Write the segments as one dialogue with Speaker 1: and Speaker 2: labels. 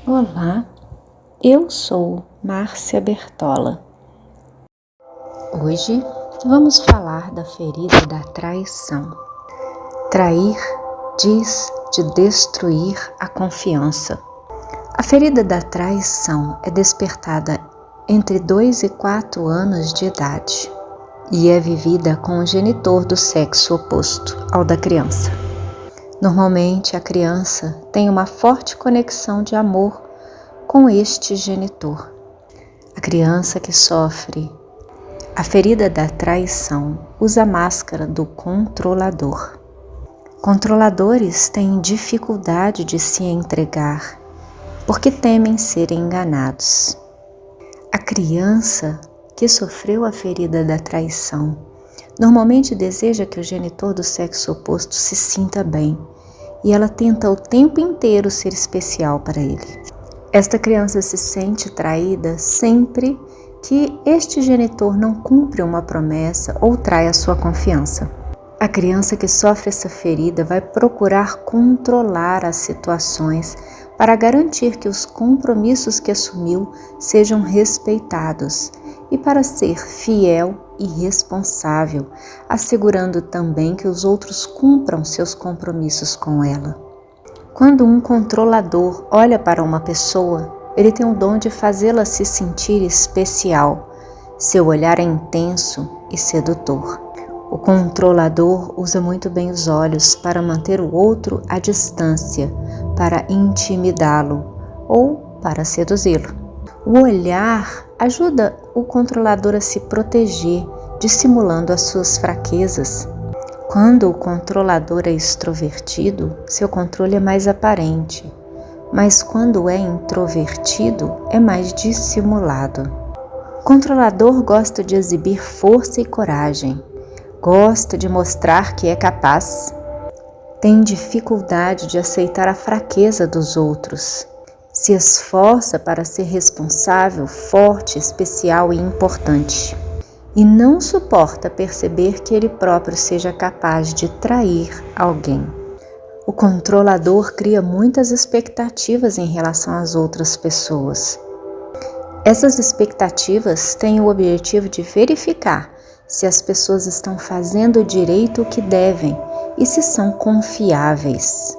Speaker 1: Olá, eu sou Márcia Bertola. Hoje vamos falar da ferida da traição. Trair diz de destruir a confiança. A ferida da traição é despertada entre 2 e 4 anos de idade e é vivida com o genitor do sexo oposto ao da criança. Normalmente, a criança tem uma forte conexão de amor com este genitor. A criança que sofre a ferida da traição usa a máscara do controlador. Controladores têm dificuldade de se entregar porque temem ser enganados. A criança que sofreu a ferida da traição normalmente deseja que o genitor do sexo oposto se sinta bem e ela tenta o tempo inteiro ser especial para ele. Esta criança se sente traída sempre que este genitor não cumpre uma promessa ou trai a sua confiança. A criança que sofre essa ferida vai procurar controlar as situações para garantir que os compromissos que assumiu sejam respeitados e para ser fiel e responsável, assegurando também que os outros cumpram seus compromissos com ela. Quando um controlador olha para uma pessoa, ele tem o dom de fazê-la se sentir especial. Seu olhar é intenso e sedutor. O controlador usa muito bem os olhos para manter o outro à distância, para intimidá-lo ou para seduzi-lo. O olhar ajuda o controlador a se proteger, dissimulando as suas fraquezas. Quando o controlador é extrovertido, seu controle é mais aparente, mas quando é introvertido, é mais dissimulado. O controlador gosta de exibir força e coragem, gosta de mostrar que é capaz, tem dificuldade de aceitar a fraqueza dos outros, se esforça para ser responsável, forte, especial e importante. E não suporta perceber que ele próprio seja capaz de trair alguém. O controlador cria muitas expectativas em relação às outras pessoas. Essas expectativas têm o objetivo de verificar se as pessoas estão fazendo direito o que devem e se são confiáveis.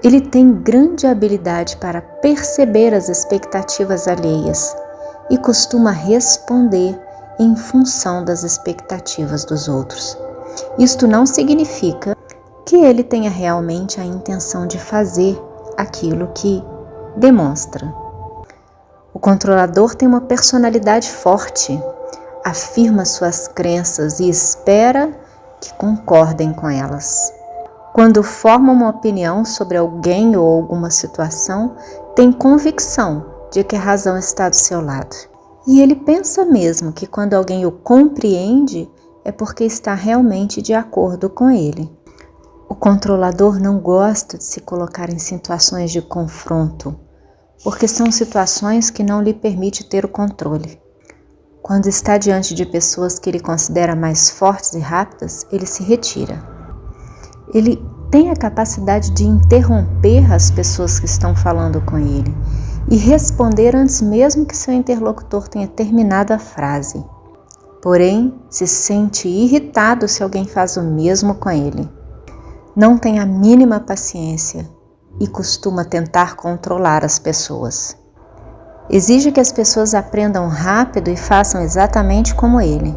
Speaker 1: Ele tem grande habilidade para perceber as expectativas alheias e costuma responder em função das expectativas dos outros. Isto não significa que ele tenha realmente a intenção de fazer aquilo que demonstra. O controlador tem uma personalidade forte, afirma suas crenças e espera que concordem com elas. Quando forma uma opinião sobre alguém ou alguma situação, tem convicção de que a razão está do seu lado. E ele pensa mesmo que quando alguém o compreende, é porque está realmente de acordo com ele. O controlador não gosta de se colocar em situações de confronto, porque são situações que não lhe permitem ter o controle. Quando está diante de pessoas que ele considera mais fortes e rápidas, ele se retira. Ele tem a capacidade de interromper as pessoas que estão falando com ele e responder antes mesmo que seu interlocutor tenha terminado a frase. Porém, se sente irritado se alguém faz o mesmo com ele. Não tem a mínima paciência e costuma tentar controlar as pessoas. Exige que as pessoas aprendam rápido e façam exatamente como ele.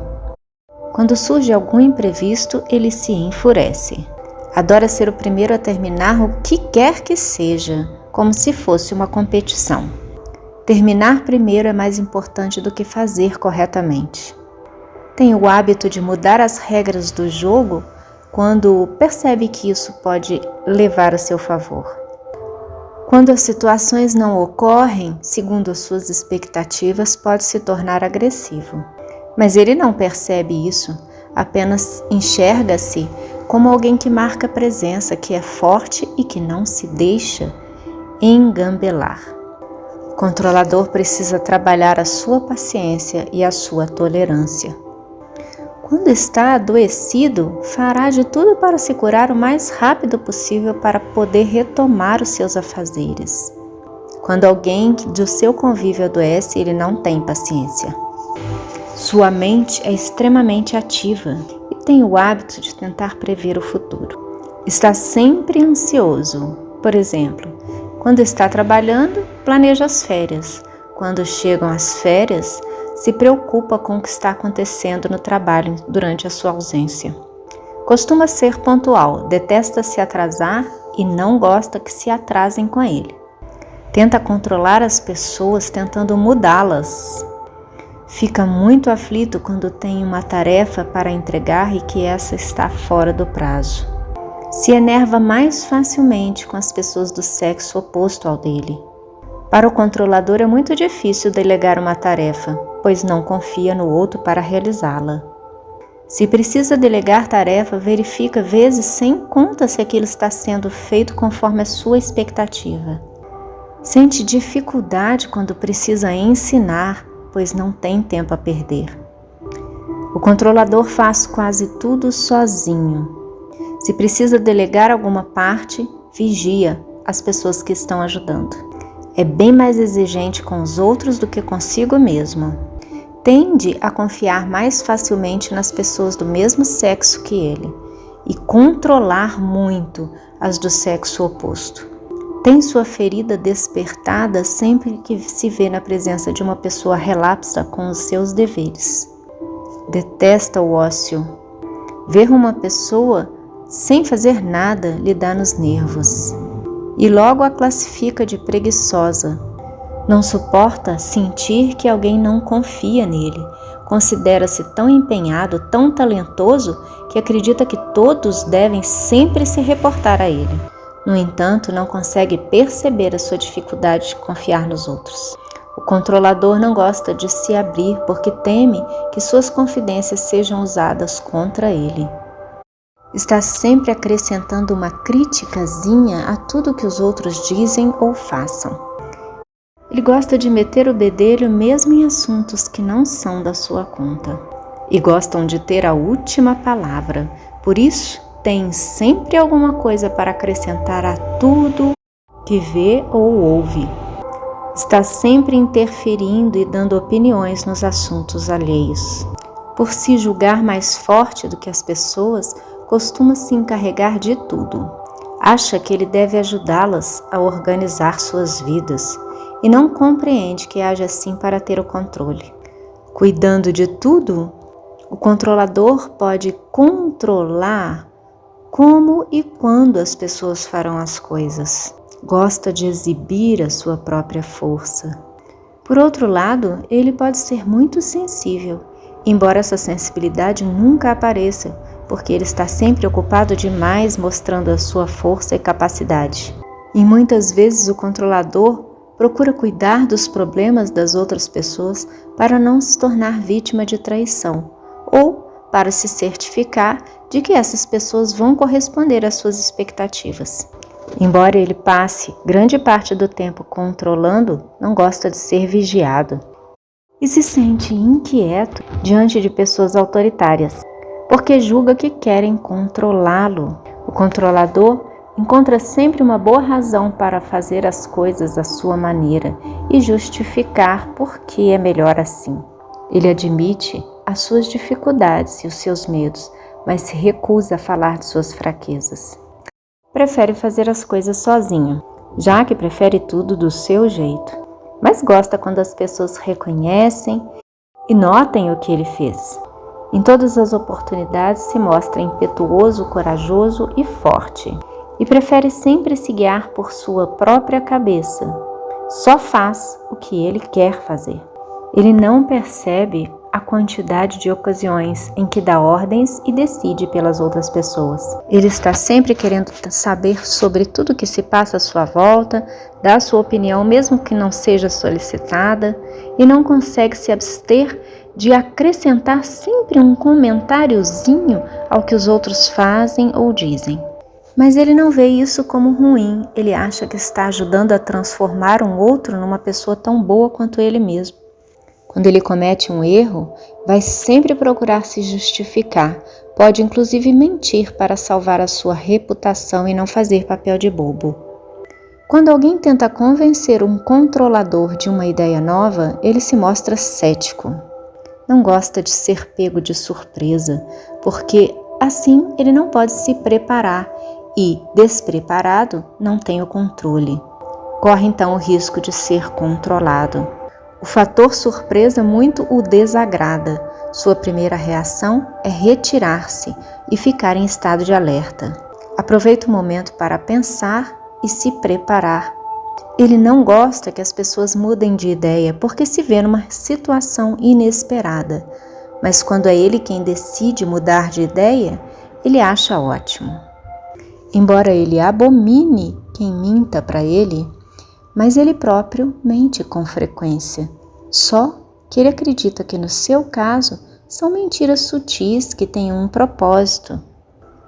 Speaker 1: Quando surge algum imprevisto, ele se enfurece. Adora ser o primeiro a terminar o que quer que seja, como se fosse uma competição. Terminar primeiro é mais importante do que fazer corretamente. Tem o hábito de mudar as regras do jogo quando percebe que isso pode levar a seu favor. Quando as situações não ocorrem segundo as suas expectativas, pode se tornar agressivo. Mas ele não percebe isso, apenas enxerga-se como alguém que marca presença, que é forte e que não se deixa engambelar. O controlador precisa trabalhar a sua paciência e a sua tolerância. Quando está adoecido, fará de tudo para se curar o mais rápido possível para poder retomar os seus afazeres. Quando alguém do seu convívio adoece, ele não tem paciência. Sua mente é extremamente ativa e tem o hábito de tentar prever o futuro. Está sempre ansioso. Por exemplo, quando está trabalhando, planeja as férias. Quando chegam as férias, se preocupa com o que está acontecendo no trabalho durante a sua ausência. Costuma ser pontual, detesta se atrasar e não gosta que se atrasem com ele. Tenta controlar as pessoas tentando mudá-las. Fica muito aflito quando tem uma tarefa para entregar e que essa está fora do prazo. Se enerva mais facilmente com as pessoas do sexo oposto ao dele. Para o controlador é muito difícil delegar uma tarefa, pois não confia no outro para realizá-la. Se precisa delegar tarefa, verifica vezes sem conta se aquilo está sendo feito conforme a sua expectativa. Sente dificuldade quando precisa ensinar, pois não tem tempo a perder. O controlador faz quase tudo sozinho. Se precisa delegar alguma parte, vigia as pessoas que estão ajudando. É bem mais exigente com os outros do que consigo mesmo. Tende a confiar mais facilmente nas pessoas do mesmo sexo que ele e controlar muito as do sexo oposto. Tem sua ferida despertada sempre que se vê na presença de uma pessoa relapsa com os seus deveres. Detesta o ócio. Ver uma pessoa sem fazer nada lhe dá nos nervos e logo a classifica de preguiçosa. Não suporta sentir que alguém não confia nele. Considera-se tão empenhado, tão talentoso, que acredita que todos devem sempre se reportar a ele. No entanto, não consegue perceber a sua dificuldade de confiar nos outros. O controlador não gosta de se abrir porque teme que suas confidências sejam usadas contra ele. Está sempre acrescentando uma criticazinha a tudo que os outros dizem ou façam. Ele gosta de meter o bedelho mesmo em assuntos que não são da sua conta. E gostam de ter a última palavra. Por isso, tem sempre alguma coisa para acrescentar a tudo que vê ou ouve. Está sempre interferindo e dando opiniões nos assuntos alheios. Por se julgar mais forte do que as pessoas, costuma se encarregar de tudo. Acha que ele deve ajudá-las a organizar suas vidas e não compreende que age assim para ter o controle. Cuidando de tudo, o controlador pode controlar como e quando as pessoas farão as coisas. Gosta de exibir a sua própria força. Por outro lado, ele pode ser muito sensível, embora essa sensibilidade nunca apareça, porque ele está sempre ocupado demais mostrando a sua força e capacidade. E muitas vezes o controlador procura cuidar dos problemas das outras pessoas para não se tornar vítima de traição, ou para se certificar de que essas pessoas vão corresponder às suas expectativas. Embora ele passe grande parte do tempo controlando, não gosta de ser vigiado e se sente inquieto diante de pessoas autoritárias, porque julga que querem controlá-lo. O controlador encontra sempre uma boa razão para fazer as coisas à sua maneira e justificar por que é melhor assim. Ele admite as suas dificuldades e os seus medos, mas se recusa a falar de suas fraquezas. Prefere fazer as coisas sozinho, já que prefere tudo do seu jeito, mas gosta quando as pessoas reconhecem e notem o que ele fez. Em todas as oportunidades se mostra impetuoso, corajoso e forte, e prefere sempre se guiar por sua própria cabeça. Só faz o que ele quer fazer. Ele não percebe a quantidade de ocasiões em que dá ordens e decide pelas outras pessoas. Ele está sempre querendo saber sobre tudo que se passa à sua volta, dá sua opinião mesmo que não seja solicitada, e não consegue se abster de acrescentar sempre um comentáriozinho ao que os outros fazem ou dizem. Mas ele não vê isso como ruim, ele acha que está ajudando a transformar um outro numa pessoa tão boa quanto ele mesmo. Quando ele comete um erro, vai sempre procurar se justificar, pode inclusive mentir para salvar a sua reputação e não fazer papel de bobo. Quando alguém tenta convencer um controlador de uma ideia nova, ele se mostra cético. Não gosta de ser pego de surpresa, porque assim ele não pode se preparar e, despreparado, não tem o controle. Corre então o risco de ser controlado. O fator surpresa muito o desagrada. Sua primeira reação é retirar-se e ficar em estado de alerta. Aproveita o momento para pensar e se preparar. Ele não gosta que as pessoas mudem de ideia porque se vê numa situação inesperada. Mas quando é ele quem decide mudar de ideia, ele acha ótimo. Embora ele abomine quem minta para ele, mas ele próprio mente com frequência. Só que ele acredita que no seu caso são mentiras sutis que têm um propósito.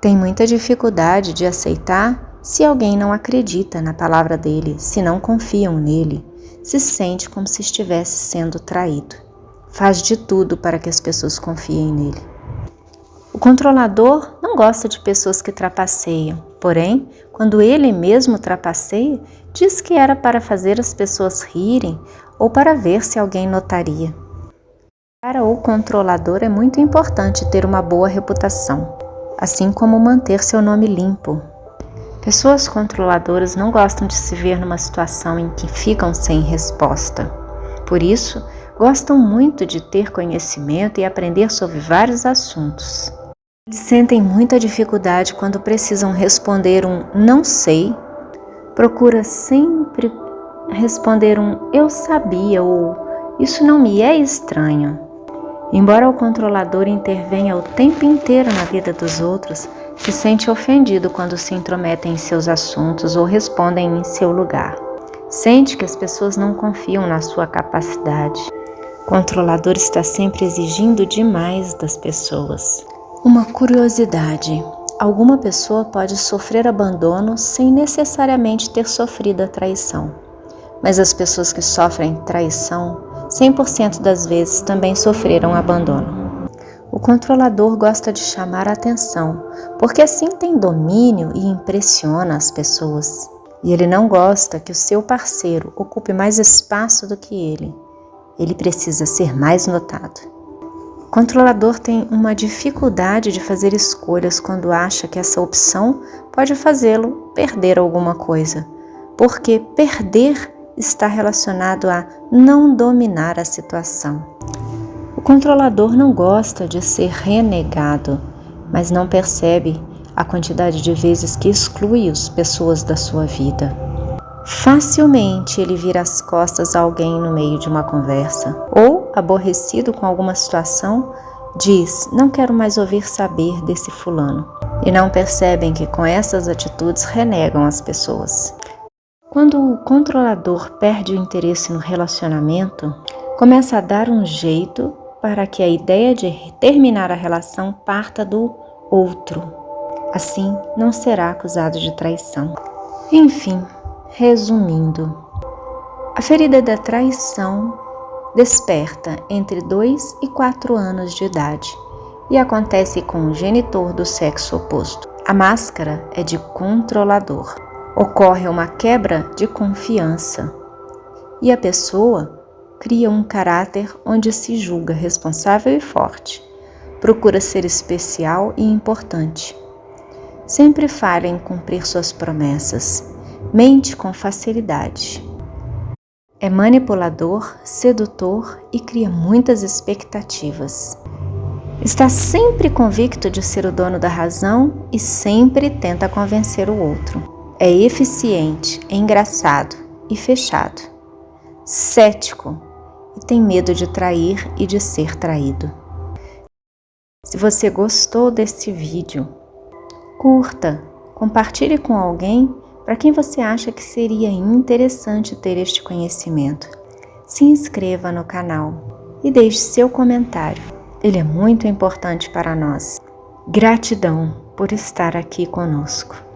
Speaker 1: Tem muita dificuldade de aceitar se alguém não acredita na palavra dele, se não confiam nele, se sente como se estivesse sendo traído. Faz de tudo para que as pessoas confiem nele. O controlador não gosta de pessoas que trapaceiam, porém, quando ele mesmo trapaceia, diz que era para fazer as pessoas rirem ou para ver se alguém notaria. Para o controlador é muito importante ter uma boa reputação, assim como manter seu nome limpo. Pessoas controladoras não gostam de se ver numa situação em que ficam sem resposta. Por isso, gostam muito de ter conhecimento e aprender sobre vários assuntos. Eles sentem muita dificuldade quando precisam responder um não sei. Procura sempre responder um eu sabia ou isso não me é estranho. Embora o controlador intervenha o tempo inteiro na vida dos outros, se sente ofendido quando se intrometem em seus assuntos ou respondem em seu lugar. Sente que as pessoas não confiam na sua capacidade. O controlador está sempre exigindo demais das pessoas. Uma curiosidade: alguma pessoa pode sofrer abandono sem necessariamente ter sofrido a traição. Mas as pessoas que sofrem traição, 100% das vezes também sofreram abandono. O controlador gosta de chamar a atenção, porque assim tem domínio e impressiona as pessoas. E ele não gosta que o seu parceiro ocupe mais espaço do que ele. Ele precisa ser mais notado. O controlador tem uma dificuldade de fazer escolhas quando acha que essa opção pode fazê-lo perder alguma coisa, porque perder está relacionado a não dominar a situação. O controlador não gosta de ser renegado, mas não percebe a quantidade de vezes que exclui as pessoas da sua vida. Facilmente ele vira as costas a alguém no meio de uma conversa, ou, aborrecido com alguma situação, diz: não quero mais ouvir saber desse fulano. E não percebem que com essas atitudes renegam as pessoas. Quando o controlador perde o interesse no relacionamento, começa a dar um jeito para que a ideia de terminar a relação parta do outro. Assim, não será acusado de traição. Enfim, resumindo, a ferida da traição desperta entre 2 e 4 anos de idade e acontece com o genitor do sexo oposto. A máscara é de controlador. Ocorre uma quebra de confiança e a pessoa cria um caráter onde se julga responsável e forte. Procura ser especial e importante. Sempre falha em cumprir suas promessas. Mente com facilidade. É manipulador, sedutor e cria muitas expectativas. Está sempre convicto de ser o dono da razão e sempre tenta convencer o outro. É eficiente, engraçado e fechado. Cético e tem medo de trair e de ser traído. Se você gostou desse vídeo, curta, compartilhe com alguém para quem você acha que seria interessante ter este conhecimento. Se inscreva no canal e deixe seu comentário. Ele é muito importante para nós. Gratidão por estar aqui conosco.